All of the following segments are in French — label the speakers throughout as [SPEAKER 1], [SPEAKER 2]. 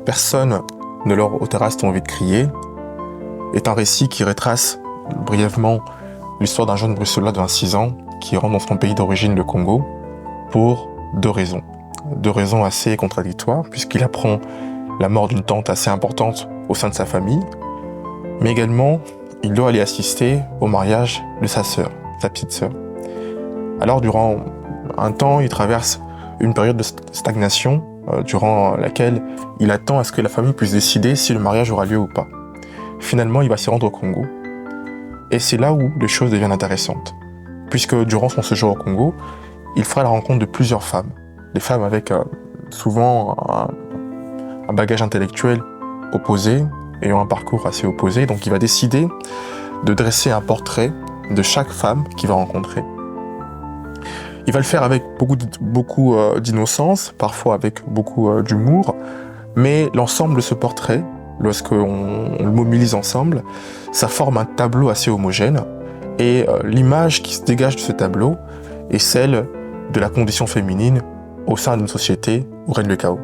[SPEAKER 1] Personne ne leur ôtera ton envie de crier est un récit qui retrace brièvement l'histoire d'un jeune bruxellois de 26 ans qui rentre dans son pays d'origine, le Congo, pour deux raisons. Deux raisons assez contradictoires, puisqu'il apprend la mort d'une tante assez importante au sein de sa famille, mais également, il doit aller assister au mariage de sa sœur, sa petite sœur. Alors, durant un temps, il traverse une période de stagnation, durant laquelle il attend à ce que la famille puisse décider si le mariage aura lieu ou pas. Finalement, il va s'y rendre au Congo, et c'est là où les choses deviennent intéressantes, puisque durant son séjour au Congo, il fera la rencontre de plusieurs femmes, des femmes avec souvent un bagage intellectuel opposé, ayant un parcours assez opposé, donc il va décider de dresser un portrait de chaque femme qu'il va rencontrer. Il va le faire avec beaucoup d'innocence, parfois avec beaucoup d'humour, mais l'ensemble de ce portrait, lorsqu'on le mobilise ensemble, ça forme un tableau assez homogène, et l'image qui se dégage de ce tableau est celle de la condition féminine au sein d'une société où règne le chaos.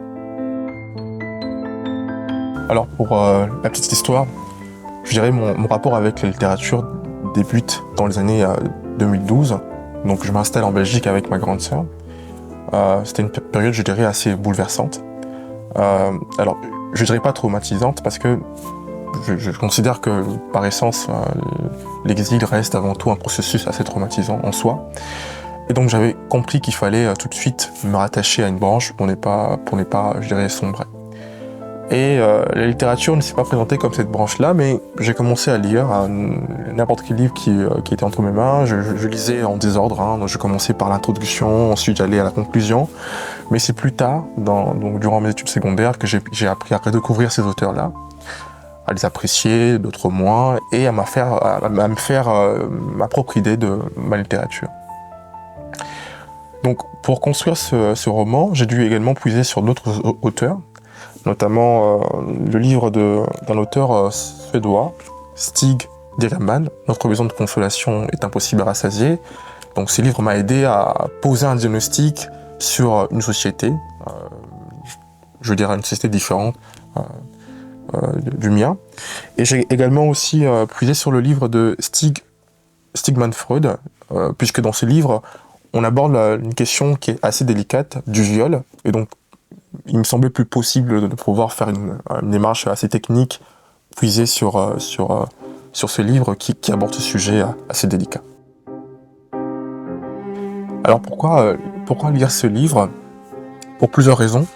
[SPEAKER 1] Alors pour la petite histoire, je dirais mon rapport avec la littérature débute dans les années 2012. Donc je m'installe en Belgique avec ma grande sœur. C'était une période, je dirais, assez bouleversante. Alors, je dirais pas traumatisante parce que je considère que par essence, l'exil reste avant tout un processus assez traumatisant en soi. Et donc j'avais compris qu'il fallait tout de suite me rattacher à une branche pour ne pas, je dirais, sombrer. Et la littérature ne s'est pas présentée comme cette branche-là, mais j'ai commencé à lire n'importe quel livre qui était entre mes mains. Je lisais en désordre, donc je commençais par l'introduction, ensuite j'allais à la conclusion. Mais c'est plus tard, donc durant mes études secondaires, que j'ai appris à redécouvrir ces auteurs-là, à les apprécier, d'autres moins, et à me faire ma propre idée de ma littérature. Donc pour construire ce roman, j'ai dû également puiser sur d'autres auteurs, notamment le livre d'un auteur suédois, Stig Dirman, Notre maison de consolation est impossible à rassasier. Donc ce livre m'a aidé à poser un diagnostic sur une société, je dirais une société différente du mien. Et j'ai également aussi puisé sur le livre de Sigmund Freud, puisque dans ce livre, on aborde une question qui est assez délicate, du viol, et donc il me semblait plus possible de pouvoir faire une démarche assez technique, puisée sur ce livre qui aborde ce sujet assez délicat. Alors pourquoi lire ce livre? Pour plusieurs raisons.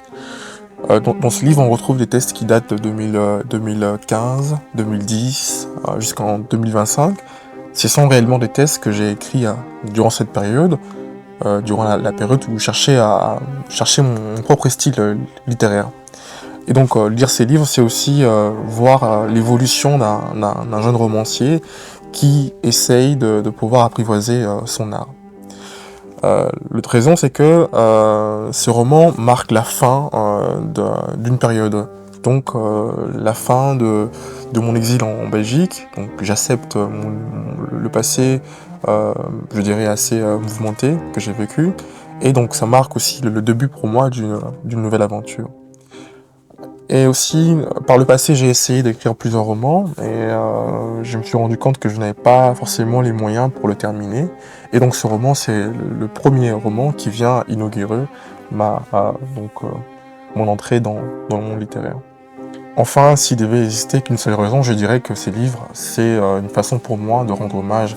[SPEAKER 1] Dans ce livre, on retrouve des textes qui datent de 2015, 2010, jusqu'en 2025. Ce sont réellement des textes que j'ai écrits durant cette période, durant la période où je cherchais mon propre style littéraire. Et donc lire ces livres, c'est aussi voir l'évolution d'un jeune romancier qui essaye de pouvoir apprivoiser son art. L'autre raison, c'est que ce roman marque la fin d'une période. Donc la fin de mon exil en Belgique. Donc j'accepte le passé, je dirais assez mouvementé que j'ai vécu. Et donc ça marque aussi le début pour moi d'une nouvelle aventure. Et aussi, par le passé, j'ai essayé d'écrire plusieurs romans et je me suis rendu compte que je n'avais pas forcément les moyens pour le terminer. Et donc ce roman, c'est le premier roman qui vient inaugurer mon entrée dans le monde littéraire. Enfin, s'il devait exister qu'une seule raison, je dirais que ces livres, c'est une façon pour moi de rendre hommage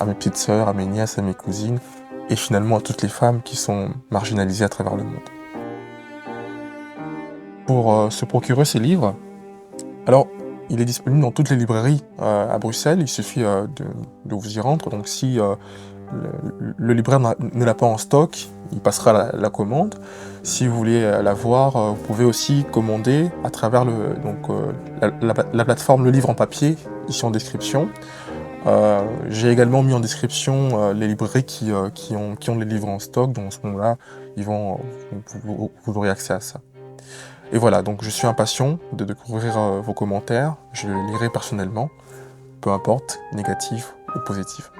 [SPEAKER 1] à mes petites sœurs, à mes nièces, à mes cousines, et finalement à toutes les femmes qui sont marginalisées à travers le monde. Pour se procurer ces livres, alors il est disponible dans toutes les librairies à Bruxelles, il suffit de vous y rendre. Donc si le libraire ne l'a pas en stock, il passera la commande. Si vous voulez la voir, vous pouvez aussi commander à travers la plateforme Le Livre en Papier, ici en description. J'ai également mis en description les librairies qui ont les livres en stock, donc à ce moment-là, vous aurez accès à ça. Et voilà, donc je suis impatient de découvrir vos commentaires, je les lirai personnellement, peu importe, négatifs ou positifs.